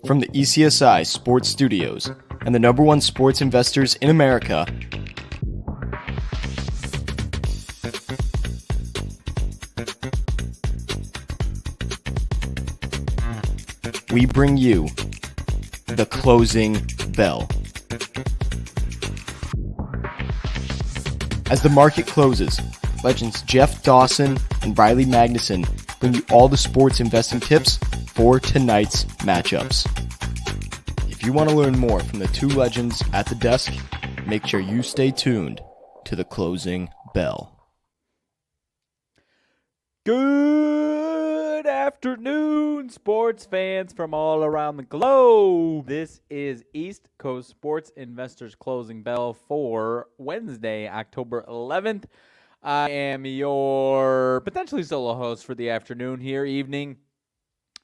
From the ECSI Sports Studios and the #1 sports investors in America, we bring you the closing bell. As the market closes, legends Jeff Dawson and Riley Magnuson bring you all the sports investing tips for tonight's matchups. If you want to learn more from the two legends at the desk, make sure you stay tuned to the closing bell. Good afternoon, sports fans from all around the globe. This is East Coast Sports Investors Closing Bell for Wednesday, October 11th. I am your potentially solo host for the afternoon here, evening.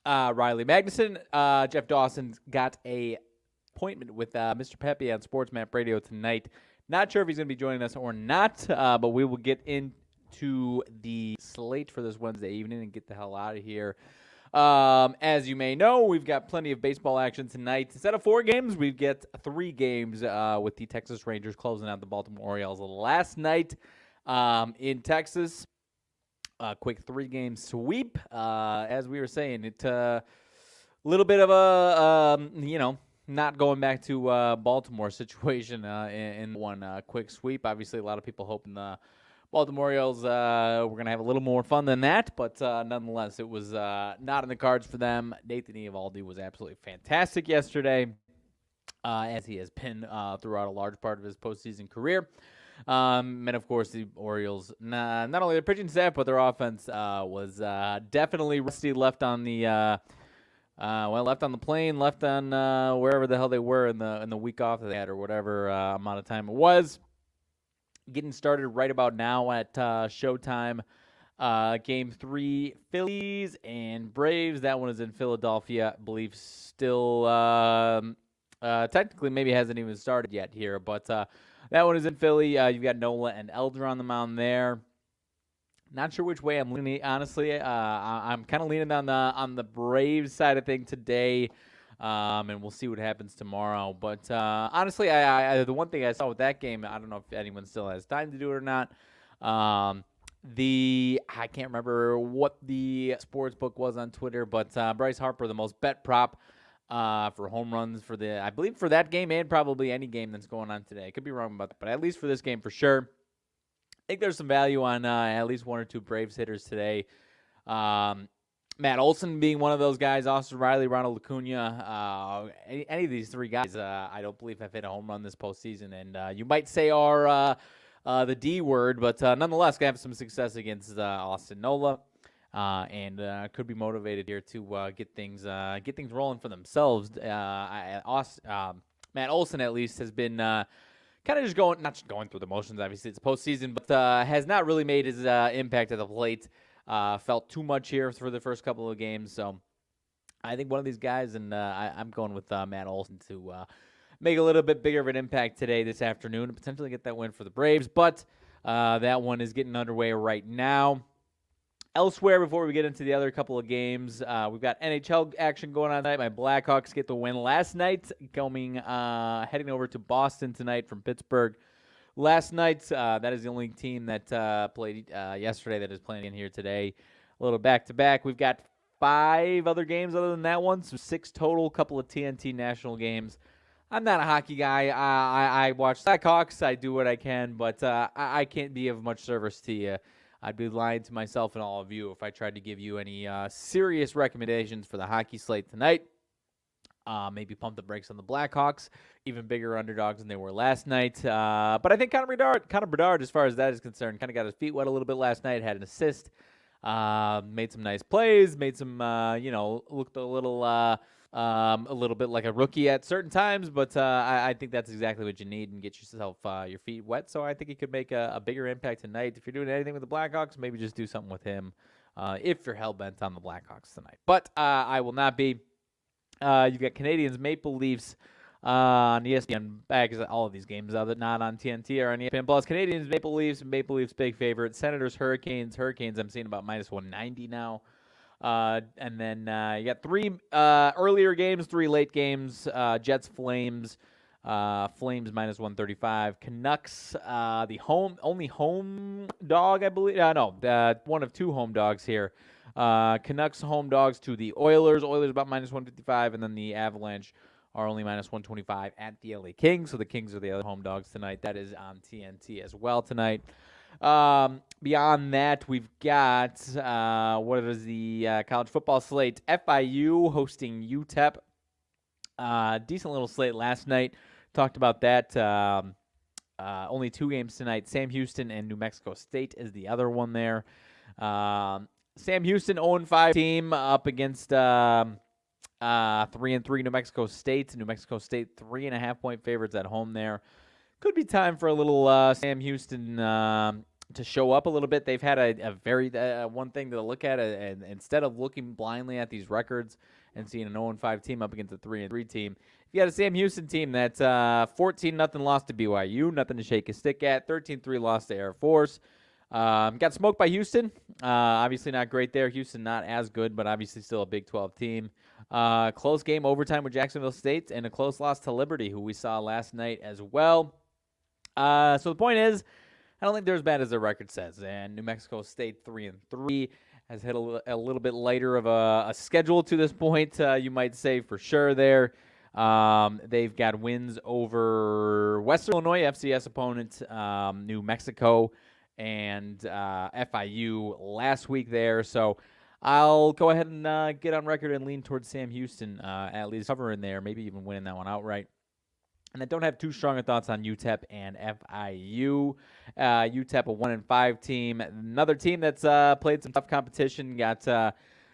Riley Magnuson. Jeff Dawson's got a appointment with Mr. Pepe on Sports Map Radio tonight. Not sure if he's going to be joining us or not, but we will get into the slate for this Wednesday evening and get the hell out of here. As you may know, we've got plenty of baseball action tonight. Instead of 4 games, we get 3 games with the Texas Rangers closing out the Baltimore Orioles last night in Texas. Quick 3-game sweep. As we were saying, it a little bit of a, not going back to Baltimore situation in one quick sweep. Obviously, a lot of people hoping the Baltimore Orioles were going to have a little more fun than that, but nonetheless, it was not in the cards for them. Nathan Eovaldi was absolutely fantastic yesterday, as he has been throughout a large part of his postseason career. And of course, the Orioles, not only their pitching staff, but their offense was definitely rusty. Left on the left on the plane, left on wherever the hell they were in the week off that they had, or whatever amount of time it was. Getting started right about now at Showtime. Game 3, Phillies and Braves. That one is in Philadelphia. I believe still technically maybe hasn't even started yet here, but that one is in Philly. You've got Nola and Elder on the mound there. Not sure which way I'm leaning. Honestly, I'm kind of leaning on the Braves side of thing today, and we'll see what happens tomorrow. But honestly, I the one thing I saw with that game, I don't know if anyone still has time to do it or not. I can't remember what the sports book was on Twitter, but Bryce Harper, the most bet prop for home runs I believe for that game and probably any game that's going on today. I could be wrong about that, but at least for this game for sure. I think there's some value on at least 1 or 2 Braves hitters today. Matt Olson being one of those guys, Austin Riley, Ronald Acuna, any of these 3 guys, I don't believe have hit a home run this postseason, and you might say are the D word, but nonetheless, can have some success against Austin Nola. And could be motivated here to get things rolling for themselves. Matt Olson at least has been kind of just not going through the motions. Obviously, it's postseason, but has not really made his impact at the plate. Felt too much here for the first couple of games, so I think one of these guys, and I'm going with Matt Olson to make a little bit bigger of an impact today, this afternoon, and potentially get that win for the Braves. But that one is getting underway right now. Elsewhere, before we get into the other couple of games, we've got NHL action going on tonight. My Blackhawks get the win last night, heading over to Boston tonight from Pittsburgh. Last night, that is the only team that played yesterday that is playing in here today. A little back-to-back. We've got 5 other games other than that one, so 6 total, couple of TNT national games. I'm not a hockey guy. I watch Blackhawks. I do what I can, but I can't be of much service to you. I'd be lying to myself and all of you if I tried to give you any serious recommendations for the hockey slate tonight. Maybe pump the brakes on the Blackhawks, even bigger underdogs than they were last night. But I think Connor Bedard, as far as that is concerned, kind of got his feet wet a little bit last night, had an assist, made some nice plays, made some, looked a little bit like a rookie at certain times, but I think that's exactly what you need and get yourself your feet wet. So I think he could make a bigger impact tonight. If you're doing anything with the Blackhawks, maybe just do something with him if you're hell-bent on the Blackhawks tonight. But I will not be. You've got Canadians, Maple Leafs on ESPN. Bags all of these games, not on TNT or on ESPN Plus. Canadians, Maple Leafs big favorite. Senators, Hurricanes. I'm seeing about -190 now. And then you got 3 earlier games, 3 late games. Jets, Flames. Flames minus 135. Canucks, the only home dog, I believe. No, one of 2 home dogs here. Canucks home dogs to the Oilers. Oilers about minus 155, and then the Avalanche are only minus 125 at the LA Kings. So the Kings are the other home dogs tonight. That is on TNT as well tonight. Beyond that, we've got what is the college football slate? FIU hosting UTEP. Decent little slate last night. Talked about that. Only 2 games tonight. Sam Houston and New Mexico State is the other one there. Sam Houston 0-5 team up against 3-3 New Mexico State. New Mexico State 3.5-point favorites at home there. Could be time for a little Sam Houston to show up a little bit. They've had a very one thing to look at, and instead of looking blindly at these records and seeing an 0-5 team up against a 3-3 team, if you got a Sam Houston team that's 14-0 loss to BYU, nothing to shake a stick at, 13-3 loss to Air Force. Got smoked by Houston. Obviously not great there. Houston not as good, but obviously still a Big 12 team. Close game overtime with Jacksonville State, and a close loss to Liberty, who we saw last night as well. So the point is, I don't think they're as bad as their record says. And New Mexico State 3-3 has hit a little bit lighter of a schedule to this point, you might say for sure there. They've got wins over Western Illinois, FCS opponent, New Mexico, and FIU last week there. So I'll go ahead and get on record and lean towards Sam Houston, at least covering there, maybe even winning that one outright. And I don't have too strong of thoughts on UTEP and FIU. UTEP, a 1-5 team. Another team that's played some tough competition. Got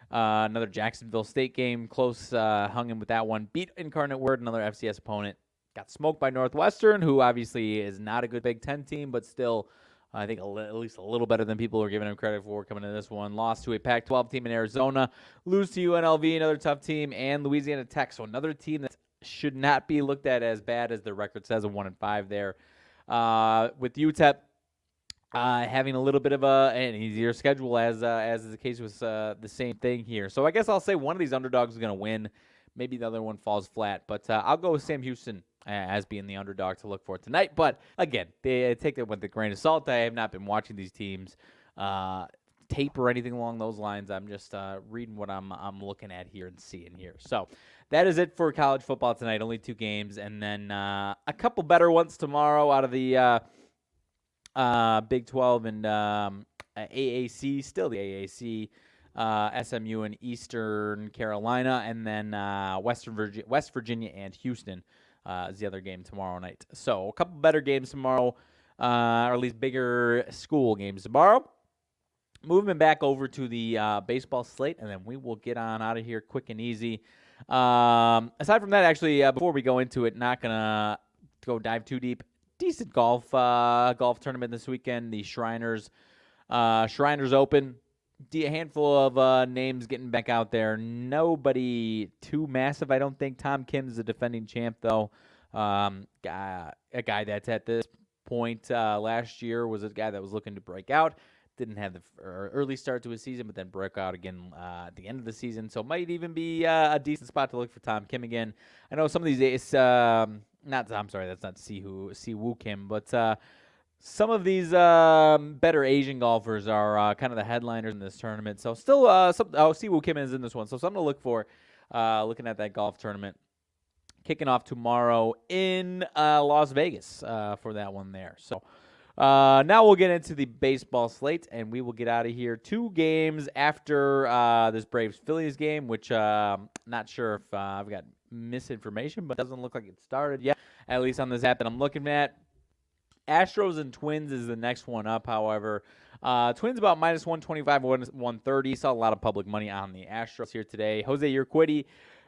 another Jacksonville State game. Close, hung in with that one. Beat Incarnate Word, another FCS opponent. Got smoked by Northwestern, who obviously is not a good Big Ten team, but still, I think at least a little better than people are giving him credit for coming into this one. Lost to a Pac-12 team in Arizona. Lose to UNLV, another tough team, and Louisiana Tech. So another team that should not be looked at as bad as their record says, a 1-5 there. With UTEP having a little bit of an easier schedule, as is the case with the same thing here. So I guess I'll say one of these underdogs is going to win. Maybe the other one falls flat. But I'll go with Sam Houston as being the underdog to look for tonight. But again, they take it with a grain of salt. I have not been watching these teams tape or anything along those lines. I'm just reading what I'm looking at here and seeing here. So that is it for college football tonight. Only 2 games, and then a couple better ones tomorrow out of the Big 12 and AAC. Still the AAC. SMU and Eastern Carolina, and then West Virginia and Houston is the other game tomorrow night. So a couple better games tomorrow, or at least bigger school games tomorrow. Moving back over to the baseball slate, and then we will get on out of here quick and easy. Aside from that, actually, before we go into it, not gonna go dive too deep. Decent golf tournament this weekend. The Shriners Open. A handful of names getting back out there. Nobody too massive, I don't think. Tom Kim's the defending champ, though. A guy that's at this point last year was a guy that was looking to break out. Didn't have the early start to his season, but then broke out again at the end of the season. So might even be a decent spot to look for Tom Kim again. I know some of these days, that's not Siwoo Kim, but some of these better Asian golfers are kind of the headliners in this tournament. So still, Siwoo Kim is in this one. So something to look for looking at that golf tournament. Kicking off tomorrow in Las Vegas for that one there. So now we'll get into the baseball slate, and we will get out of here 2 games after this Braves-Phillies game, which not sure if I've got misinformation, but it doesn't look like it started yet, at least on this app that I'm looking at. Astros and Twins is the next one up, however. Twins about minus 125, 130. Saw a lot of public money on the Astros here today. Jose Urquidy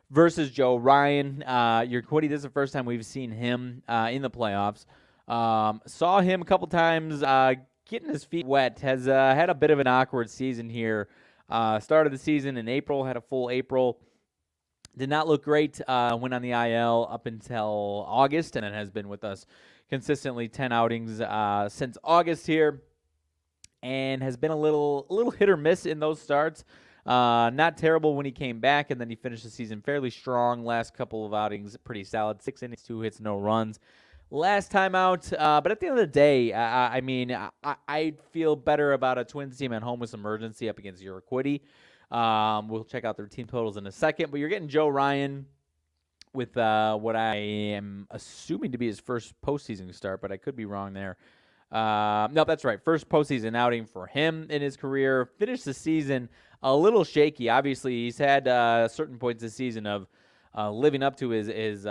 versus Joe Ryan. Urquidy, this is the first time we've seen him in the playoffs. Saw him a couple times getting his feet wet. Has had a bit of an awkward season here. Started the season in April, had a full April. Did not look great. Went on the IL up until August, and then has been with us consistently 10 outings since August here, and has been a little hit or miss in those starts. Not terrible when he came back, and then he finished the season fairly strong. Last couple of outings, pretty solid. 6 innings, 2 hits, no runs. Last time out, but at the end of the day, I feel better about a Twins team at home with some urgency up against Urquidy. We'll check out their team totals in a second, but you're getting Joe Ryan with what I am assuming to be his first postseason start, but I could be wrong there. No, that's right. First postseason outing for him in his career. Finished the season a little shaky. Obviously, he's had certain points this season of living up to his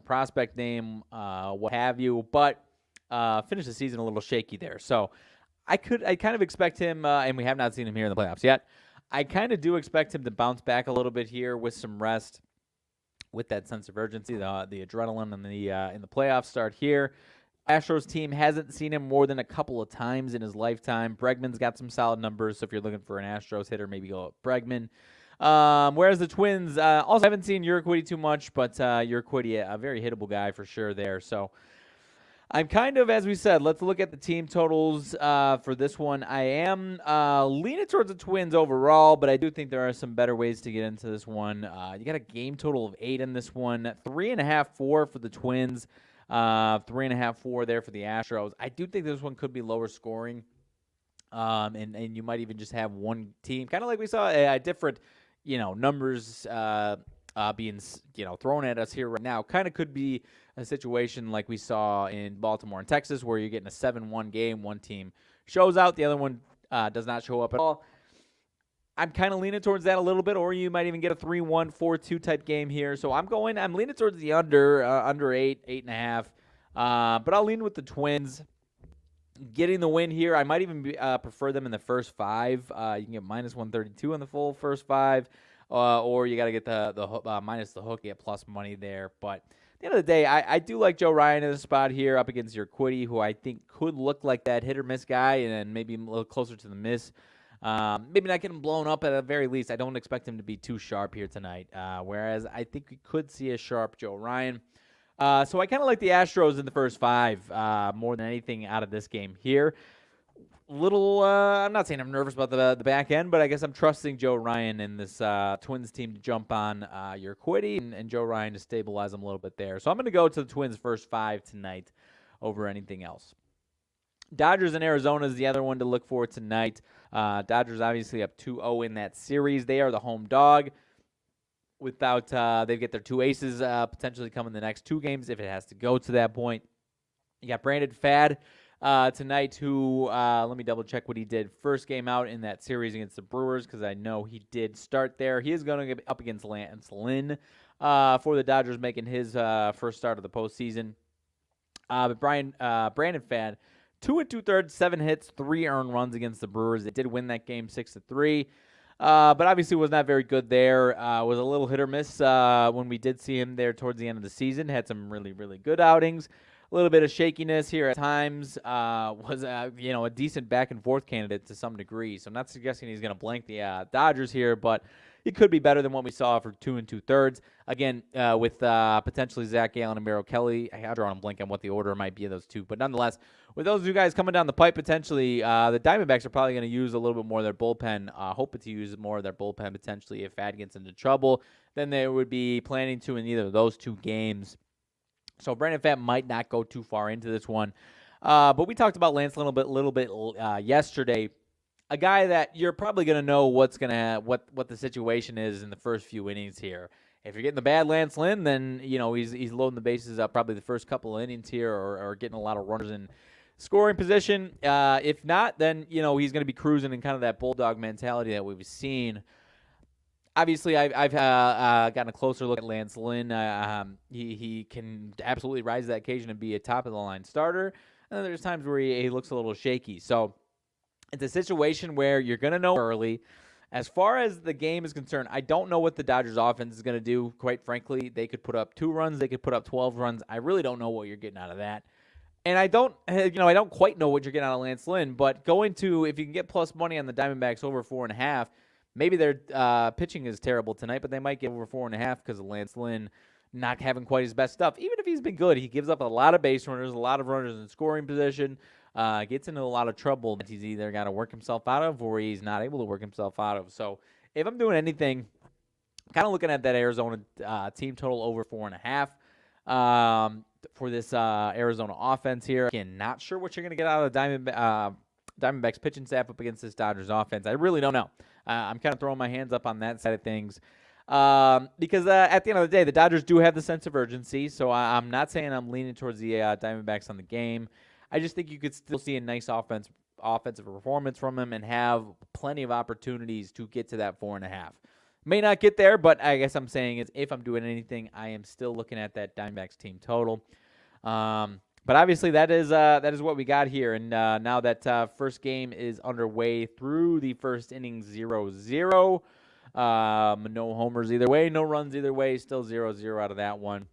prospect name, what have you, but finished the season a little shaky there. So I kind of expect him, and we have not seen him here in the playoffs yet. I kind of do expect him to bounce back a little bit here with some rest, with that sense of urgency, the adrenaline, and in the playoff start here. Astros team hasn't seen him more than a couple of times in his lifetime. Bregman's got some solid numbers, so if you're looking for an Astros hitter, maybe go with Bregman. Whereas the Twins also haven't seen Urquidy too much, but Urquidy, a very hittable guy for sure there. So I'm kind of, as we said, let's look at the team totals for this one. I am leaning towards the Twins overall, but I do think there are some better ways to get into this one. You got a game total of 8 in this one, 3.5, 4 for the Twins. 3.5, 4 there for the Astros. I do think this one could be lower scoring, and you might even just have one team, kind of like we saw different, numbers being thrown at us here right now. Kind of could be a situation like we saw in Baltimore and Texas, where you're getting a 7-1 game. One team shows out, the other one does not show up at all. I'm kind of leaning towards that a little bit, or you might even get a 3-1, 4-2 type game here. So I'm leaning towards the under 8, 8.5. But I'll lean with the Twins getting the win here. I might even prefer them in the first 5. You can get minus 132 in the full first 5, or you got to get the minus the hook, get plus money there. But at the end of the day, I do like Joe Ryan in the spot here up against Urquidy, who I think could look like that hit or miss guy, and maybe a little closer to the miss. Maybe not getting blown up at the very least. I don't expect him to be too sharp here tonight, whereas I think we could see a sharp Joe Ryan. So I kind of like the Astros in the first 5 more than anything out of this game here. I'm not saying I'm nervous about the back end, but I guess I'm trusting Joe Ryan and this Twins team to jump on Urquidy and Joe Ryan to stabilize them a little bit there. So I'm going to go to the Twins' first 5 tonight over anything else. Dodgers and Arizona is the other one to look for tonight. Dodgers obviously up 2-0 in that series. They are the home dog. They get their 2 aces potentially coming the next 2 games if it has to go to that point. You got Brandon Pfaadt tonight, who let me double check what he did first game out in that series against the Brewers, because I know he did start there. He is going to get up against Lance Lynn for the Dodgers, making his first start of the postseason. But Brandon Pfaadt, 2 2/3, 7 hits, 3 earned runs against the Brewers. They did win that game 6-3, but obviously was not very good there. Was a little hit or miss when we did see him there towards the end of the season. Had some really, really good outings. A little bit of shakiness here at times. Was a decent back and forth candidate to some degree. So I'm not suggesting he's going to blank the Dodgers here, but he could be better than what we saw for 2 2/3. Again, with potentially Zach Gallen and Merrill Kelly. I have drawn a blank on what the order might be of those two, but nonetheless, with those 2 guys coming down the pipe potentially, the Diamondbacks are probably going to use a little bit more of their bullpen. Hoping to use more of their bullpen potentially if Pfaadt gets into trouble. Then they would be planning to in either of those 2 games. So Brandon Pfaadt might not go too far into this one. But we talked about Lance Lynn a little bit yesterday. A guy that you're probably going to know what the situation is in the first few innings here. If you're getting the bad Lance Lynn, then he's loading the bases up probably the first couple of innings here, or getting a lot of runners in scoring position. If not, then he's going to be cruising in kind of that bulldog mentality that we've seen. Obviously, I've gotten a closer look at Lance Lynn. He can absolutely rise to that occasion and be a top-of-the-line starter. And then there's times where he looks a little shaky. So it's a situation where you're going to know early. As far as the game is concerned, I don't know what the Dodgers offense is going to do, quite frankly. They could put up 2 runs. They could put up 12 runs. I really don't know what you're getting out of that. And I don't quite know what you're getting out of Lance Lynn. But if you can get plus money on the Diamondbacks over 4.5, maybe their pitching is terrible tonight, but they might get over 4.5 because of Lance Lynn not having quite his best stuff. Even if he's been good, he gives up a lot of base runners, a lot of runners in scoring position, gets into a lot of trouble that he's either got to work himself out of or he's not able to work himself out of. So if I'm doing anything, kind of looking at that Arizona team total over 4.5 for this Arizona offense here. Again, not sure what you're going to get out of the Diamondbacks pitching staff up against this Dodgers offense. I really don't know. I'm kind of throwing my hands up on that side of things. Because at the end of the day, the Dodgers do have the sense of urgency, so I'm not saying I'm leaning towards the Diamondbacks on the game. I just think you could still see a nice offensive performance from them and have plenty of opportunities to get to that 4.5. May not get there, but I guess I'm saying is if I'm doing anything, I am still looking at that Diamondbacks team total. But obviously that is what we got here, and now that first game is underway through the first inning 0-0. No homers either way, no runs either way, still 0-0 out of that one.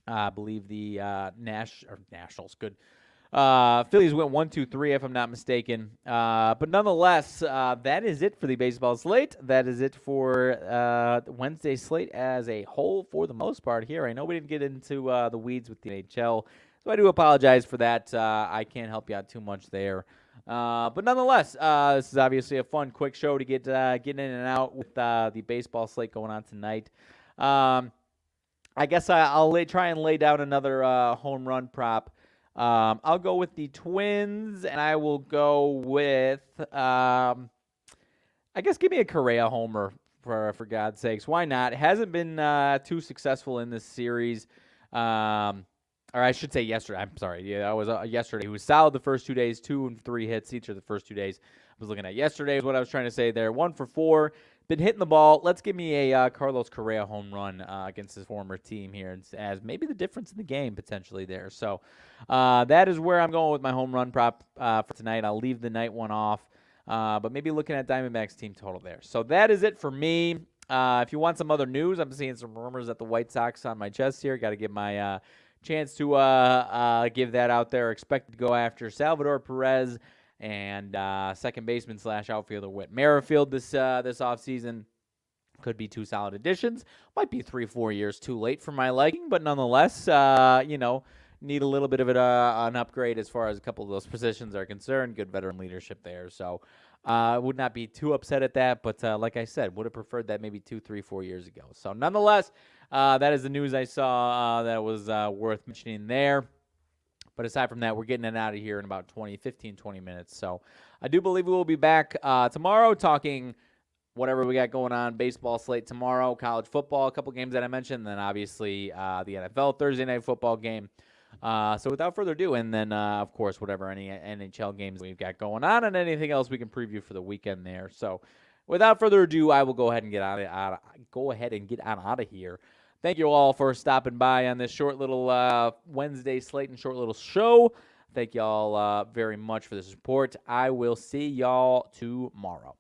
I believe the Nationals, good. Phillies went 1-2-3 if I'm not mistaken. But nonetheless, that is it for the baseball slate. That is it for Wednesday slate as a whole for the most part here. I know we didn't get into the weeds with the NHL, so I do apologize for that. I can't help you out too much there. But nonetheless, this is obviously a fun, quick show to get in and out with the baseball slate going on tonight. I guess I'll try and lay down another home run prop. I'll go with the Twins, and I will go with, I guess give me a Correa homer, for God's sakes. Why not? It hasn't been too successful in this series. Or I should say yesterday. I'm sorry. Yeah, that was yesterday. He was solid the first 2 days, 2 and 3 hits each of the first 2 days. I was looking at yesterday is what I was trying to say there. 1 for 4. Been hitting the ball. Let's give me a Carlos Correa home run against his former team here as maybe the difference in the game potentially there. So that is where I'm going with my home run prop for tonight. I'll leave the night one off, but maybe looking at Diamondbacks team total there. So that is it for me. If you want some other news, I'm seeing some rumors at the White Sox on my chest here. Got to give my chance to give that out there. Expected to go after Salvador Perez and second baseman / outfielder Whit Merrifield this offseason. Could be 2 solid additions. Might be 3-4 years too late for my liking, but nonetheless, need a little bit of an upgrade as far as a couple of those positions are concerned. Good veteran leadership there. So I would not be too upset at that, but like I said, would have preferred that maybe 2, 3, 4 years ago. So nonetheless, that is the news I saw that was worth mentioning there. But aside from that, we're getting it out of here in about 15, 20 minutes. So I do believe we will be back tomorrow talking whatever we got going on, baseball slate tomorrow, college football, a couple games that I mentioned, and then obviously the NFL Thursday night football game. So without further ado, and then, of course, whatever any NHL games we've got going on and anything else we can preview for the weekend there. So without further ado, I will go ahead and get on out of here. Thank you all for stopping by on this short little Wednesday slate and short little show. Thank you all very much for the support. I will see y'all tomorrow.